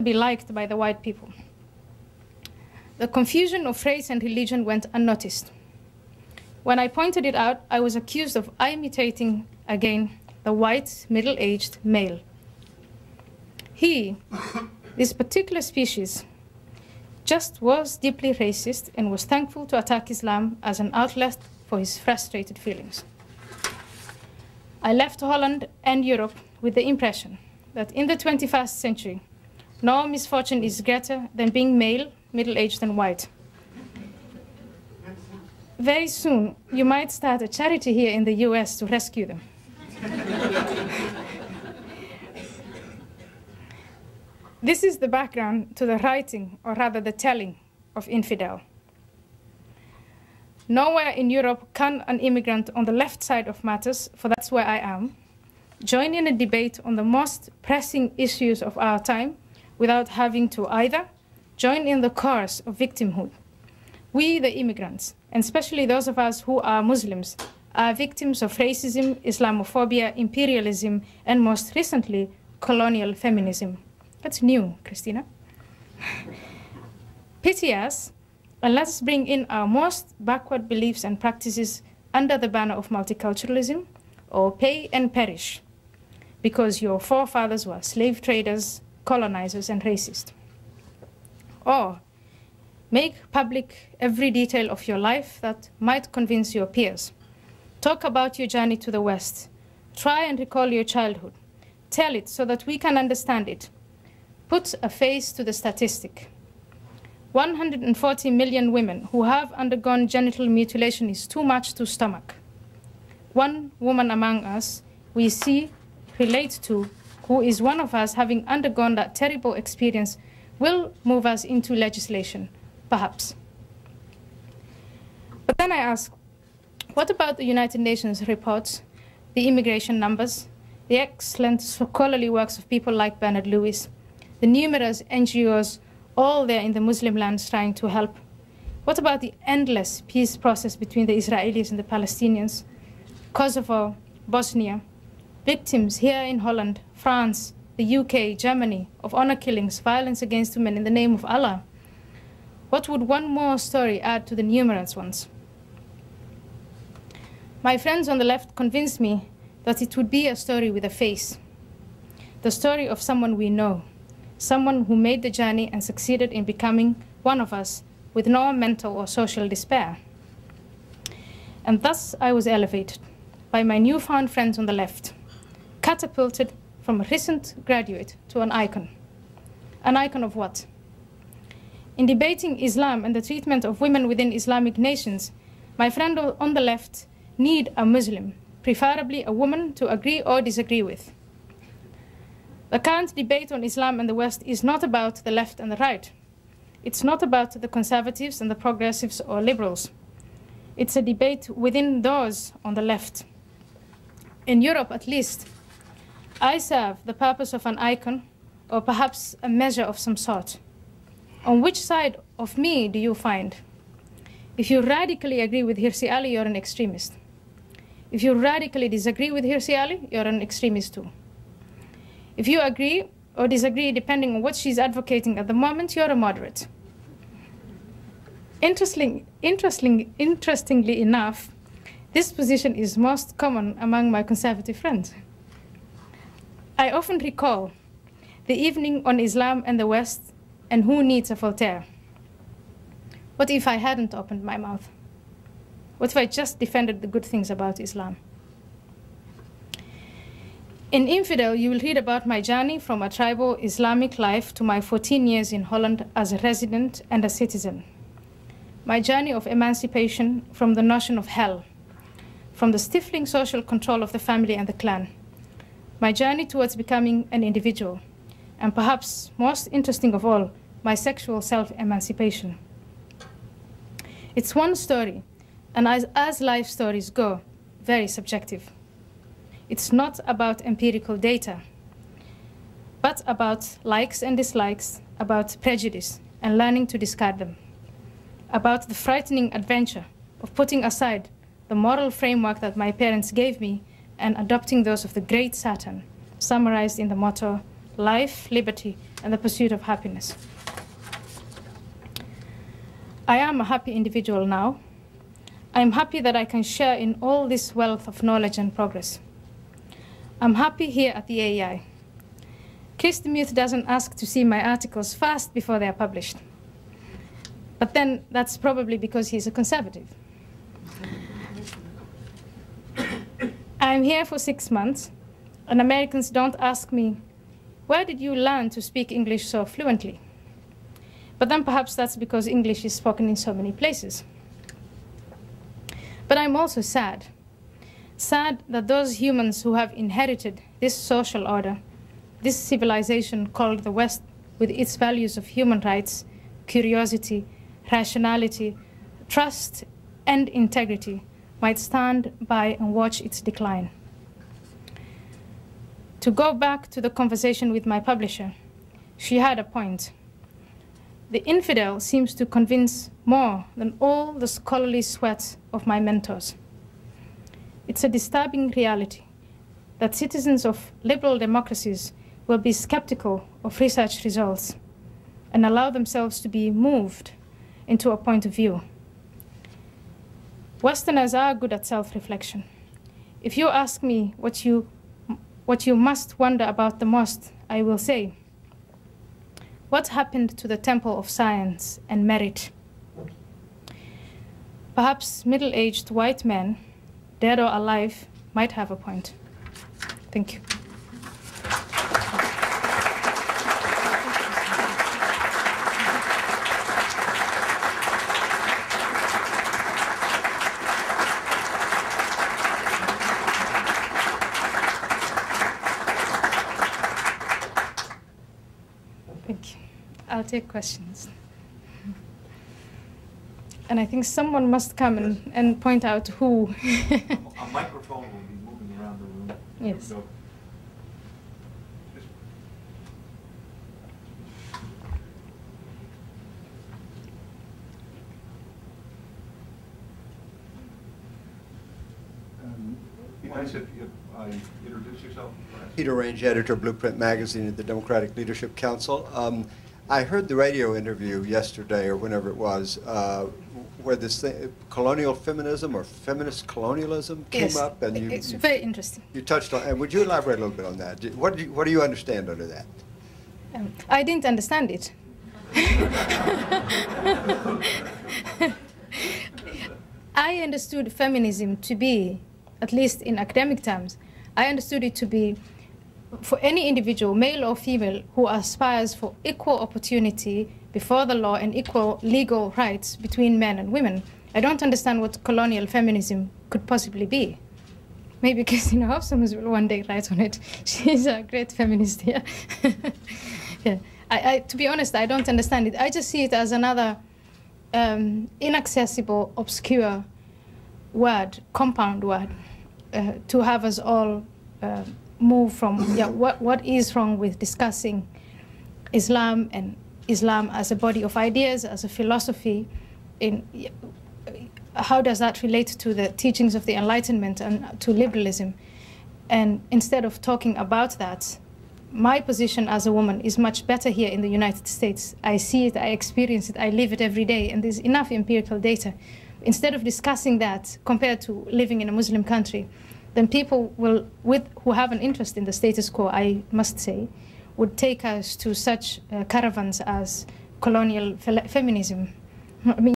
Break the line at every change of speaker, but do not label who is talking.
be liked by the white people. The confusion of race and religion went unnoticed. When I pointed it out, I was accused of imitating, again, the white, middle-aged male. He, this particular species, just was deeply racist and was thankful to attack Islam as an outlet for his frustrated feelings. I left Holland and Europe with the impression that in the 21st century, no misfortune is greater than being male, middle-aged, and white. Very soon, you might start a charity here in the US to rescue them. This is the background to the writing, or rather the telling, of Infidel. Nowhere in Europe can an immigrant on the left side of matters, for that's where I am, join in a debate on the most pressing issues of our time without having to either join in the chorus of victimhood. We, the immigrants, and especially those of us who are Muslims, are victims of racism, Islamophobia, imperialism, and most recently, colonial feminism. That's new, Christina. Pity us, and let's bring in our most backward beliefs and practices under the banner of multiculturalism, or pay and perish, because your forefathers were slave traders, colonizers, and racist. Or make public every detail of your life that might convince your peers. Talk about your journey to the West. Try and recall your childhood. Tell it so that we can understand it. Put a face to the statistic. 140 million women who have undergone genital mutilation is too much to stomach. One woman among us we see, relate to, who is one of us having undergone that terrible experience, will move us into legislation, perhaps. But then I ask, what about the United Nations reports, the immigration numbers, the excellent scholarly works of people like Bernard Lewis, the numerous NGOs, all there in the Muslim lands trying to help? What about the endless peace process between the Israelis and the Palestinians, Kosovo, Bosnia, victims here in Holland, France, the UK, Germany, of honor killings, violence against women in the name of Allah? What would one more story add to the numerous ones? My friends on the left convinced me that it would be a story with a face, the story of someone we know, someone who made the journey and succeeded in becoming one of us with no mental or social despair. And thus I was elevated by my newfound friends on the left, catapulted from a recent graduate to an icon. An icon of what? In debating Islam and the treatment of women within Islamic nations, my friend on the left need a Muslim, preferably a woman, to agree or disagree with. The current debate on Islam and the West is not about the left and the right. It's not about the conservatives and the progressives or liberals. It's a debate within those on the left. In Europe, at least, I serve the purpose of an icon, or perhaps a measure of some sort. On which side of me do you find? If you radically agree with Hirsi Ali, you're an extremist. If you radically disagree with Hirsi Ali, you're an extremist too. If you agree or disagree, depending on what she's advocating at the moment, you're a moderate. Interestingly enough, this position is most common among my conservative friends. I often recall the evening on Islam and the West and who needs a Voltaire. What if I hadn't opened my mouth? What if I just defended the good things about Islam? In Infidel, you will read about my journey from a tribal Islamic life to my 14 years in Holland as a resident and a citizen. My journey of emancipation from the notion of hell, from the stifling social control of the family and the clan. My journey towards becoming an individual, and perhaps most interesting of all, my sexual self-emancipation. It's one story, and as life stories go, very subjective. It's not about empirical data, but about likes and dislikes, about prejudice and learning to discard them, about the frightening adventure of putting aside the moral framework that my parents gave me and adopting those of the great Satan, summarized in the motto, life, liberty, and the pursuit of happiness. I am a happy individual now. I am happy that I can share in all this wealth of knowledge and progress. I'm happy here at the AEI. Chris Demuth doesn't ask to see my articles fast before they are published. But then that's probably because he's a conservative. I'm here for 6 months, and Americans don't ask me, where did you learn to speak English so fluently? But then perhaps that's because English is spoken in so many places. But I'm also sad. Sad that those humans who have inherited this social order, this civilization called the West, with its values of human rights, curiosity, rationality, trust, and integrity, might stand by and watch its decline. To go back to the conversation with my publisher, she had a point. The infidel seems to convince more than all the scholarly sweat of my mentors. It's a disturbing reality that citizens of liberal democracies will be skeptical of research results and allow themselves to be moved into a point of view. Westerners are good at self-reflection. If you ask me what you must wonder about the most, I will say, what happened to the temple of science and merit? Perhaps middle-aged white men, dead or alive, might have a point. Thank you. Thank you. I'll take questions. And I think someone must come and point out who.
A microphone will be moving around the room.
Yes.
So, introduce yourself.
Peter Range, editor, Blueprint Magazine at the Democratic Leadership Council. I heard the radio interview yesterday, or whenever it was, where this thing, colonial feminism or feminist colonialism came up, and
it's very interesting.
You touched on, and would you elaborate a little bit on that? What do you understand under that?
I didn't understand it. I understood feminism to be, at least in academic terms, I understood it to be for any individual, male or female, who aspires for equal opportunity before the law and equal legal rights between men and women. I don't understand what colonial feminism could possibly be. Maybe Christina Hobson will one day write on it. She's a great feminist here. Yeah. To be honest, I don't understand it. I just see it as another inaccessible, obscure word, compound word, to have us all move from what is wrong with discussing Islam and Islam as a body of ideas, as a philosophy. How does that relate to the teachings of the Enlightenment and to liberalism? And instead of talking about that, my position as a woman is much better here in the United States. I see it, I experience it, I live it every day, and there's enough empirical data. Instead of discussing that compared to living in a Muslim country, then people who have an interest in the status quo, I must say, would take us to such caravans as colonial feminism. I mean,